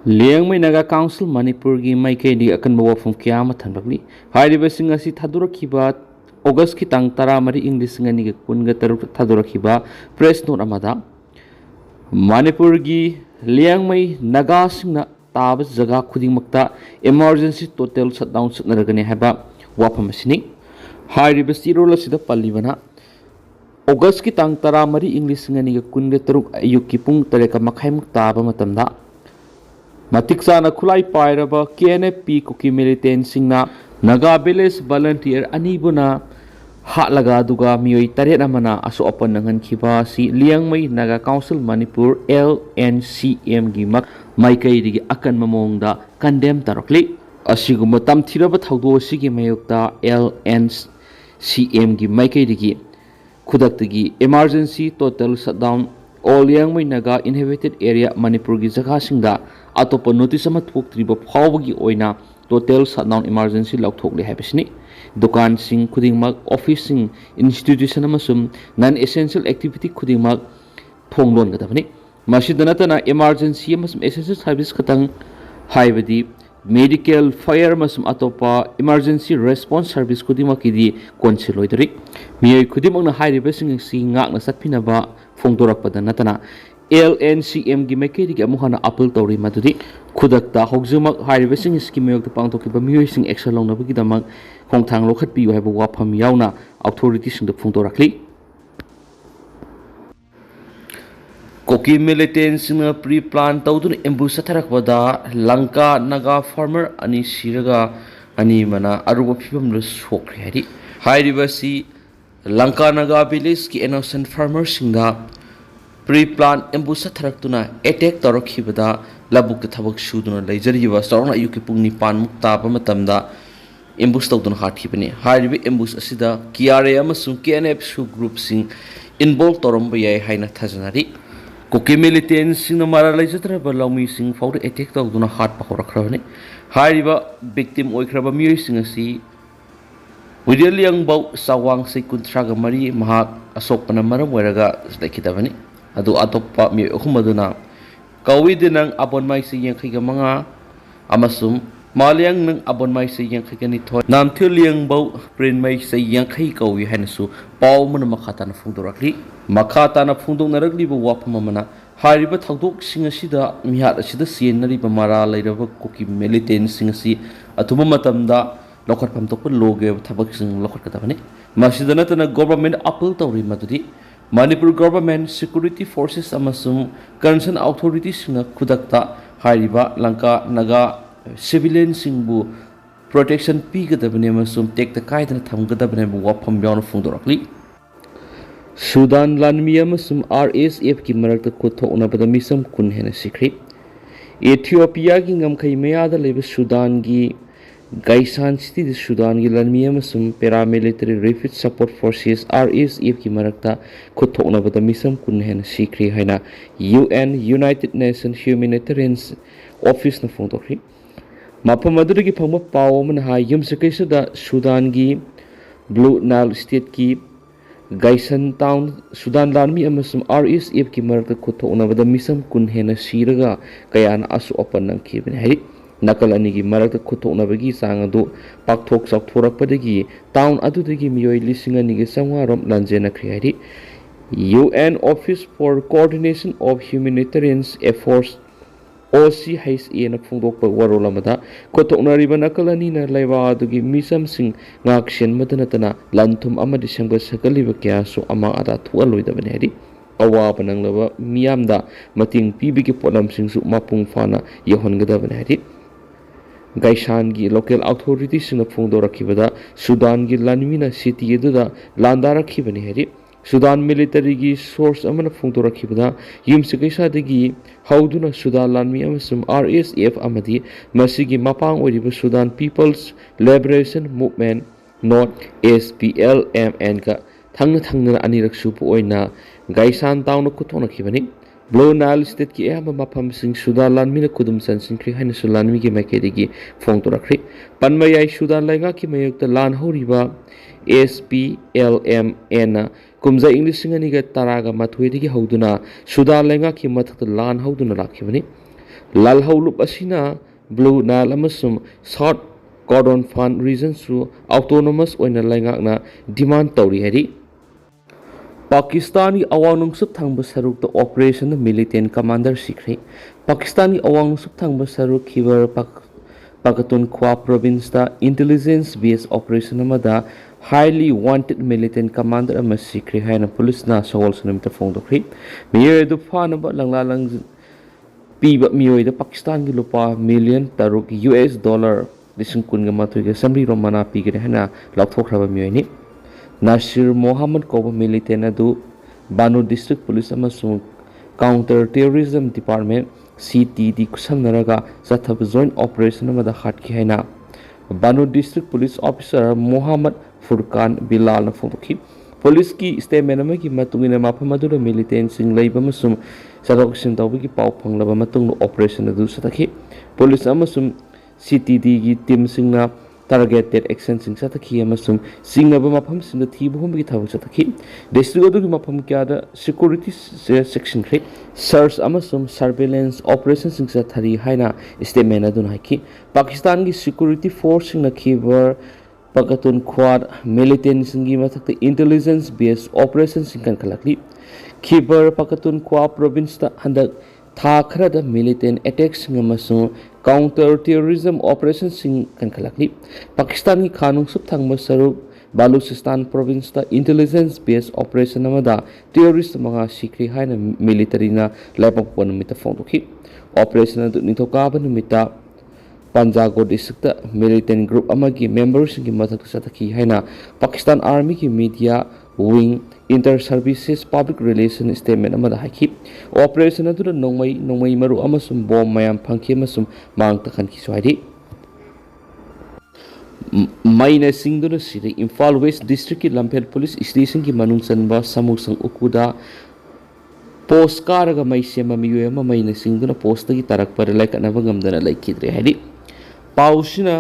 Liangmai Naga Council Manipur gi maikei akan wafum kiyama thanbakli hairibasing asi thadurakiba August ki tang tara mari English ngani ga kunga taruk thadurakiba press note amada Manipur gi Liangmai Naga singna taba jaga khudingmakta emergency total shutdown satnaragani haba wafam asini hairibasi role asida pallibana August ki tang tara mari English ngani ga kunga taruk ayuk ki pung tareka makhaimuk taba matamda Matiksa khulai pairaba KNP Kuki militant singna Naga village volunteer anibuna hatlaga duga mioi taret amana aso apan nangan khiba si Liangmai Naga Council Manipur LNCM gi mak maikai digi akan mamongda condemn tarokli asiguma tamthiraba thawdo sigi mayokta LNCM gi maikai digi khudaktagi emergency total shutdown all Liangmai Naga inhabited area Manipur gi jagha singda atopa notice ama thoktriba phawgi oina total shutdown emergency lauthokle habisni dukan sing khudingmak office sing institution amasum non essential activity khudingmak thonglon gadabani masidanatana emergency amasum essential service khatang haibadi medical fire amasum atopa emergency response service khudingmakidi konsiloidari miyai khudimangna hairiba sing si ngakna satpinaba phongdorakpada natana LNCM gi maikei gi amuhana appeal tori madudi khudakta hogjumak hairibasing scheme yok pangtokiba miyoising action longnabagi damak khongthang lokhat piyu haiba wafam yauna authority sing da phungdorakli Koki militant sing pre plan tawdun ambush tharakbada Lanka Naga farmer ani siraga ani mana aruba phibam lo sokri hari hairibasi Lanka Naga village ki innocent farmer singda pre-plan ambush tharakuna attack torokhibada labuk thabak suduna leijariba sarona ayuki pungni pan mukta pamatamda ambush tawduna hathibani haribi ambush asida KRA amasung KNF su group sing involved toromba yai haina thajanari Koki militant sing mara leijatra balawmi sing fawde attack tawduna hat pahorakhrabani hariba victim oikraba mioi sing asi Widialiang bau sawang sekuntraga mari mahak asokpana maram weraga lekidabani adu atopa mi humaduna kawidi nang abon mai si yang khiga manga amasum maliang nang abon mai si yang khiga ni thoi nam thiliang bau prin mai si yang khi kawi hanasu paw mun makhata na phungdorakli makhata na phungdong narakli bo wapma mana hariba thawdok singa sida mihat asida sienari bamara leiraba koki militant singa si atuma matamda lokhat pamtok loge thabak sing lokhat katabani masidana tana government appeal tawri madudi Manipur government security forces amasung concerned authorities na khudakta hariba Lanka Naga civilian singbu protection pigadabane amasung tekta kaidana thamgadabane wafam yauna phungdorakli Sudan lanmi amasung RSF ki marakta khothokna bada misam kun hena sikri Ethiopia gi ngamkhai mayada leba Sudan gi Gaisan City di Sudan gi lanmi amasung paramilitary refugee support forces RSF ki marakta khothokna bada misam kun hena sikri haina UN United Nations Humanitarian Office na phongdokri mapam adurigi phangma pawman ha yumsakaisa da Sudan gi Blue Nile state ki Gaisan town Sudan lanmi amasung RSF ki marakta khothokna bada misam kun hena siraga kayana asu opan nang khibani hai nakal anigi marakta khothoknabagi sangadu pakthok chakthorappadagi town adudagi miyoi lising anigi sangwarom lanjena khriari UN Office for Coordination of Humanitarian Efforts OCHA na phungdokpa warolamada khothoknariba nakal ani na laiwa adugi misam sing ngaksen madanatana lanthum amadi sangba sakaliba kya so ama ada thualoidabani hari awa pananglaba miyamda mating pibigi polam singsu mapung fana yohongadabani hari Gaisan gi local authorities na phungdorakibada Sudan gi lanmina city eduda landarakibani hari Sudan military gi source amana phungdorakibada yumsikaisa degi hauduna Sudan lanmi amasum RSF amadi masigi mapang oriba Sudan People's Liberation Movement not SPLMN ka thangna anirak supu oina Gaisan town kuthona kibani Blue Nile state ki ama mapam sing Sudan lanmi na kudum san sing kri haina Sudan mi ki makedegi phongdorakri panmayai Sudan lainga ki mayokta lan horiba SPLMN kumza English ngani ga taraga mathuidigi hauduna Sudan lainga ki mathakta lan hauduna lakhibani ꯂꯥꯜꯍꯧꯂꯨꯞ ꯑꯁꯤꯅ blue Nile ꯑꯃꯁꯨꯡ south ꯀꯣꯔꯗꯣꯐꯥꯟ ꯔꯤꯖꯟꯁꯨ autonomous ꯑꯣꯏꯅ ꯂꯩꯉꯥꯛꯅ ꯗꯤꯃꯥꯟ ꯇꯧꯔꯤ ꯍꯥꯏꯔꯤ꯫ ꯄꯥꯀꯤꯁꯇꯥꯟꯒꯤ ꯑꯋꯥꯡ ꯅꯣꯡꯆꯨꯞ ꯊꯪꯕ ꯁꯔꯨꯛꯇ ꯑꯣꯄꯔꯦꯁꯟꯗ ꯃꯤꯂꯤꯇꯦꯟ ꯀꯃꯥꯟꯗꯔ ꯁꯤꯈ꯭ꯔꯦ꯫ ꯄꯥꯀꯤꯁꯇꯥꯟꯒꯤ ꯑꯋꯥꯡ ꯅꯣꯡꯆꯨꯞ ꯊꯪꯕ ꯁꯔꯨꯛ ꯈꯤꯕꯔ ꯄꯈꯇꯨꯟꯈ꯭ꯋꯥ ꯄ꯭ꯔꯣꯚꯤꯟꯁꯇ ꯏꯟꯇꯦꯂꯤꯖꯦꯟꯁ ꯕꯦꯁ ꯑꯣꯄꯔꯦꯁꯟ ꯑꯃꯗ ꯍꯥꯏꯂꯤ ꯋꯥꯟꯇꯦꯗ ꯃꯤꯂꯤꯇꯦꯟ ꯀꯃꯥꯟꯗꯔ ꯑꯃ ꯁꯤꯈ꯭ꯔꯦ ꯍꯥꯏꯅ ꯄꯨꯂꯤꯁꯅ ꯁꯒꯣꯜꯁꯦꯜ ꯅꯨꯃꯤꯠꯇ ꯐꯣꯡꯗꯣꯛꯈ꯭ꯔꯦ꯫ ꯃꯤꯑꯣꯏ ꯑꯗꯨ ꯐꯥꯅꯕ ꯂꯪꯂꯥ-ꯂꯪꯖꯤꯟ ꯄꯤꯕ ꯃꯤꯑꯣꯏꯗ ꯄꯥꯀꯤꯁꯇꯥꯟꯒꯤ ꯂꯨꯄꯥ ꯃꯤꯂꯤꯌꯟ 3 (US ꯗꯣꯂꯔ 12,800) ꯃꯅꯥ ꯄꯤꯒꯅꯤ ꯍꯥꯏꯅ ꯂꯥꯎꯊꯣꯛꯈ꯭ꯔꯕ ꯃꯤꯑꯣꯏꯅꯤ꯫ ꯅꯥꯁꯤꯔ ꯃꯣꯍꯝꯃꯗ ꯀꯧꯕ ꯃꯤꯂꯤꯇꯦꯟ ꯑꯗꯨ ꯕꯥꯅꯨ ꯗꯤꯁꯇ꯭ꯔꯤꯛ ꯄꯨꯂꯤꯁ ꯑꯃꯁꯨꯡ ꯀꯥꯎꯟꯇꯔ ꯇꯦꯔꯣꯔꯤꯖꯝ ꯗꯤꯄꯥꯔꯠꯃꯦꯟꯠ (CTD) ꯈꯨꯠꯁꯝꯅꯔꯒ ꯆꯠꯊꯕ ꯖꯣꯏꯟꯠ ꯑꯣꯄꯔꯦꯁꯟ ꯑꯃꯗ ꯍꯥꯠꯈꯤ ꯍꯥꯏꯅ Banu district police officer Mohammad ꯐꯨꯔꯀꯥꯟ ꯕꯤꯂꯥꯜꯅ ꯐꯣꯡꯗꯣꯛꯈꯤ꯫ ꯄꯨꯂꯤꯁꯀꯤ ꯁ꯭ꯇꯦꯠꯃꯦꯟꯠ ꯑꯃꯒꯤ ꯃꯇꯨꯡꯏꯟꯅ ꯃꯐꯝ ꯑꯗꯨꯗ ꯃꯤꯂꯤꯇꯦꯟꯁꯤꯡ ꯂꯩꯕ ꯑꯃꯁꯨꯡ ꯆꯠꯊꯣꯛ-ꯆꯠꯁꯤꯟ ꯇꯧꯕꯒꯤ ꯄꯥꯎ ꯐꯪꯂꯕ ꯃꯇꯨꯡꯗ ꯑꯣꯄꯔꯦꯁꯟ ꯑꯗꯨ ꯆꯠꯊꯈꯤ꯫ ꯄꯨꯂꯤꯁ ꯑꯃꯁꯨꯡ CTDꯒꯤ ꯇꯤꯝꯁꯤꯡꯅ ꯇꯥꯔꯒꯦꯇꯦꯗ ꯑꯦꯛꯁꯟꯁꯤꯡ ꯆꯠꯊꯈꯤ ꯑꯃꯁꯨꯡ ꯆꯤꯡꯅꯕ ꯃꯐꯝꯁꯤꯡꯗ ꯊꯤꯕ ꯍꯨꯝꯕꯒꯤ ꯊꯕꯛ ꯆꯠꯊꯈꯤ꯫ ꯗꯤꯁꯇ꯭ꯔꯤꯛ ꯑꯗꯨꯒꯤ ꯃꯐꯝ ꯀꯌꯥꯗ ꯁꯦꯀ꯭ꯌꯨꯔꯤꯇꯤ ꯆꯦꯛꯁꯤꯟꯈ꯭ꯔꯦ꯫ ꯁꯔꯆ ꯑꯃꯁꯨꯡ ꯁꯔꯚꯦꯂꯦꯟꯁ ꯑꯣꯄꯔꯦꯁꯟꯁꯤꯡ ꯆꯠꯊꯔꯤ ꯍꯥꯏꯅ ꯁ꯭ꯇꯦꯠꯃꯦꯟꯠ ꯑꯗꯨꯅ ꯍꯥꯏꯈꯤ꯫ ꯄꯥꯀꯤꯁꯇꯥꯟꯒꯤ ꯁꯦꯀ꯭ꯌꯨꯔꯤꯇꯤ ꯐꯣꯔꯁꯁꯤꯡꯅ ꯈꯤꯕꯔ ꯄꯈꯇꯨꯟꯈ꯭ꯋꯥꯗ ꯃꯤꯂꯤꯇꯦꯟꯁꯤꯡꯒꯤ ꯃꯊꯛꯇ ꯏꯟꯇꯦꯂꯤꯖꯦꯟꯁ ꯕꯦꯁ ꯑꯣꯄꯔꯦꯁꯟꯁꯤꯡ ꯀꯟꯈꯠꯂꯛꯂꯤ꯫ ꯈꯤꯕꯔ ꯄꯈꯇꯨꯟꯈ꯭ꯋꯥ ꯄ꯭ꯔꯣꯚꯤꯟꯁꯇ ꯍꯟꯗꯛ ꯊꯥ ꯈꯔꯗ ꯃꯤꯂꯤꯇꯦꯟ ꯑꯦꯇꯦꯛꯁꯤꯡ ꯑꯃꯁꯨꯡ ꯀꯥꯎꯟꯇꯔ ꯇꯦꯔꯣꯔꯤꯖꯝ ꯑꯣꯄꯔꯦꯁꯟꯁꯤꯡ ꯀꯟꯈꯠꯂꯛꯂꯤ꯫ ꯄꯥꯀꯤꯁꯇꯥꯟꯒꯤ ꯈꯥ ꯅꯣꯡꯆꯨꯞ ꯊꯪꯕ ꯁꯔꯨꯛ ꯕꯂꯨꯆꯤꯁ꯭ꯇꯥꯟ ꯄ꯭ꯔꯣꯚꯤꯟꯁꯇ ꯏꯟꯇꯦꯂꯤꯖꯦꯟꯁ ꯕꯦꯁ ꯑꯣꯄꯔꯦꯁꯟ ꯑꯃꯗ ꯇꯦꯔꯣꯔꯤꯁꯠ 5 ꯁꯤꯈ꯭ꯔꯦ ꯍꯥꯏꯅ ꯃꯤꯂꯤꯇꯔꯤꯅ ꯂꯩꯕꯥꯛꯄꯣꯛꯄ ꯅꯨꯃꯤꯠꯇ ꯐꯣꯡꯗꯣꯛꯈꯤ꯫ ꯑꯣꯄꯔꯦꯁꯟ ꯑꯗꯨ ꯅꯤꯡꯊꯧꯀꯥꯕ ꯅꯨꯃꯤꯠꯇ ꯄꯟꯖꯥꯒꯣ ꯗꯤꯁꯇ꯭ꯔꯤꯛꯇ ꯃꯤꯂꯤꯇꯦꯟ ꯒ꯭ꯔꯨꯞ ꯑꯃꯒꯤ ꯃꯦꯝꯕꯔꯁꯤꯡꯒꯤ ꯃꯊꯛꯇ ꯆꯠꯊꯈꯤ ꯍꯥꯏꯅ ꯄꯥꯀꯤꯁꯇꯥꯟ ꯑꯥꯔꯃꯤꯒꯤ media wing inter services public relation statement ꯑꯃꯗ ꯍꯥꯏꯈꯤ꯫ ꯑꯣꯄꯔꯦꯁꯟ ꯑꯗꯨꯗ ꯅꯣꯡꯃꯩ ꯃꯔꯨ ꯑꯃꯁꯨꯡ ꯕꯣꯝ ꯃꯌꯥꯝ ꯐꯪꯈꯤ ꯑꯃꯁꯨꯡ ꯃꯥꯡ ꯇꯥꯛꯍꯟꯈꯤꯁꯨ ꯍꯥꯏꯔꯤ꯫ ꯃꯩꯅ ꯆꯤꯡꯗꯨꯅ ꯁꯤꯔꯦ꯫ ꯏꯝꯐꯥꯜ ꯋꯦꯁꯠ ꯗꯤꯁꯇ꯭ꯔꯤꯛꯀꯤ ꯂꯝꯐꯦꯜ ꯄꯨꯂꯤꯁ ꯁ꯭ꯇꯦꯁꯟꯒꯤ ꯃꯅꯨꯡ ꯆꯟꯕ ꯁꯃꯨꯁꯪ ꯎꯀꯨꯗ ꯄꯣꯁꯠ ꯀꯥꯔꯒ ꯃꯩ ꯁꯦꯝꯕ ꯃꯤꯑꯣꯏ ꯑꯃ ꯃꯩꯅ ꯆꯤꯡꯗꯨꯅ ꯄꯣꯁꯠꯇꯒꯤ ꯇꯥꯔꯛꯄꯗ ꯂꯥꯏꯀꯠꯅꯕ ꯉꯝꯗꯅ ꯂꯩꯈꯤꯗ꯭ꯔꯦ ꯍꯥꯏꯔꯤ꯫ ꯄꯥꯎꯁꯤꯅ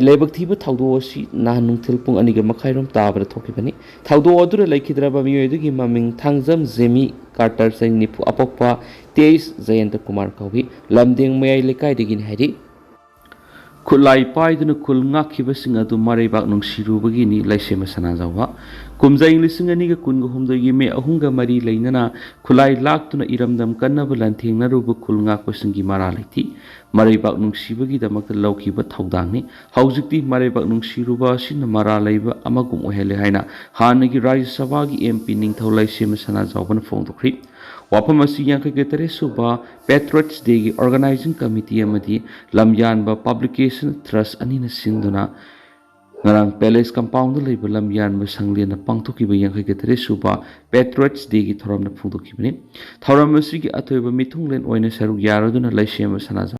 ꯂꯥꯏꯕꯛ ꯊꯤꯕ ꯊꯧꯗꯣꯛ ꯑꯁꯤ ꯅꯍꯥꯟ ꯅꯨꯡꯊꯤꯜ ꯄꯨꯡ 2:30 ꯇꯥꯕꯗ ꯊꯣꯛꯈꯤꯕꯅꯤ꯫ ꯊꯧꯗꯣꯛ ꯑꯗꯨꯗ ꯂꯩꯈꯤꯗ꯭ꯔꯕ ꯃꯤꯑꯣꯏ ꯑꯗꯨꯒꯤ ꯃꯃꯤꯡ ꯊꯥꯡꯖꯝ ꯖꯦꯃꯤ ꯀꯥꯔꯇꯔ ꯆꯍꯤ 90 ꯑꯄꯣꯛꯄ ꯇꯦꯏꯁ ꯖꯌꯟꯇ ꯀꯨꯃꯥꯔ ꯀꯧꯏ꯫ ꯂꯝꯗꯦꯡ ꯃꯌꯥꯏ ꯂꯩꯀꯥꯏꯗꯒꯤꯅꯤ ꯍꯥꯏꯔꯤ꯫ ꯈꯨꯠꯂꯥꯏ ꯄꯥꯏꯗꯨꯅ ꯈꯨꯜ ꯉꯥꯛꯈꯤꯕꯁꯤꯡ ꯑꯗꯨ ꯃꯔꯩꯕꯥꯛ ꯅꯨꯡꯁꯤꯔꯨꯕꯒꯤꯅꯤ ꯂꯩꯁꯦꯝꯕ ꯁꯅꯥꯖꯥꯎꯕ꯫ ꯀꯨꯝꯖꯥ ꯏꯪ 2018ꯒꯤ ꯃꯦ 3ꯒ ꯃꯔꯤ ꯂꯩꯅꯅ ꯈꯨꯠꯂꯥꯏ ꯂꯥꯛꯇꯨꯅ ꯏꯔꯝꯗꯝ ꯀꯟꯅꯕ ꯂꯥꯟꯊꯦꯡꯅꯔꯨꯕ ꯈꯨꯜ ꯉꯥꯛꯄꯁꯤꯡꯒꯤ ꯃꯔꯥ ꯂꯩꯇꯦ꯫ ꯃꯔꯩꯕꯥꯛ ꯅꯨꯡꯁꯤꯕꯒꯤꯗꯃꯛꯇ ꯂꯧꯈꯤꯕ ꯊꯧꯗꯥꯡꯅꯤ꯫ ꯍꯧꯖꯤꯛꯇꯤ ꯃꯔꯩꯕꯥꯛ ꯅꯨꯡꯁꯤꯔꯨꯕ ꯑꯁꯤꯅ ꯃꯔꯥ ꯂꯩꯕ ꯑꯃꯒꯨꯝ ꯑꯣꯏꯍꯜꯂꯦ ꯍꯥꯏꯅ ꯍꯥꯟꯅꯒꯤ ꯔꯥꯖ꯭ꯌ ꯁꯚꯥꯒꯤ MP ꯅꯤꯡꯊꯧ ꯂꯩꯁꯦꯝꯕ ꯁꯅꯥꯖꯥꯎꯕꯅ ꯐꯣꯡꯗꯣꯛꯈ꯭ꯔꯦ꯫ ꯋꯥꯐꯝ ꯑꯁꯤ 53 ꯁꯨꯕ ꯄꯦꯇ꯭ꯔꯣꯏꯠꯁ ꯗꯦꯒꯤ ꯑꯣꯔꯒꯅꯥꯏꯖꯤꯡ ꯀꯝꯃꯤꯇꯤ ꯑꯃꯗꯤ ꯂꯝꯌꯥꯟꯕ ꯄꯕ꯭ꯂꯤꯀꯦꯁꯟ ꯇ꯭ꯔꯁꯠ ꯑꯅꯤꯅ ꯁꯤꯟꯗꯨꯅ ꯉꯔꯥꯡ ꯄꯦꯂꯦꯁ ꯀꯝꯄꯥꯎꯟꯗ ꯂꯩꯕ ꯂꯝꯌꯥꯟꯕ ꯁꯪꯂꯦꯟꯗ ꯄꯥꯡꯊꯣꯛꯈꯤꯕ 53 ꯁꯨꯕ ꯄꯦꯇ꯭ꯔꯣꯏꯠꯁ ꯗꯦꯒꯤ ꯊꯧꯔꯝꯗ ꯐꯣꯡꯗꯣꯛꯈꯤꯕꯅꯤ꯫ ꯊꯧꯔꯝ ꯑꯁꯤꯒꯤ ꯑꯊꯣꯏꯕ ꯃꯤꯊꯨꯡꯂꯦꯟ ꯑꯣꯏꯅ ꯁꯔꯨꯛ ꯌꯥꯔꯗꯨꯅ ꯂꯩꯁꯦꯝꯕ ꯁꯅꯥꯖꯥꯎꯕ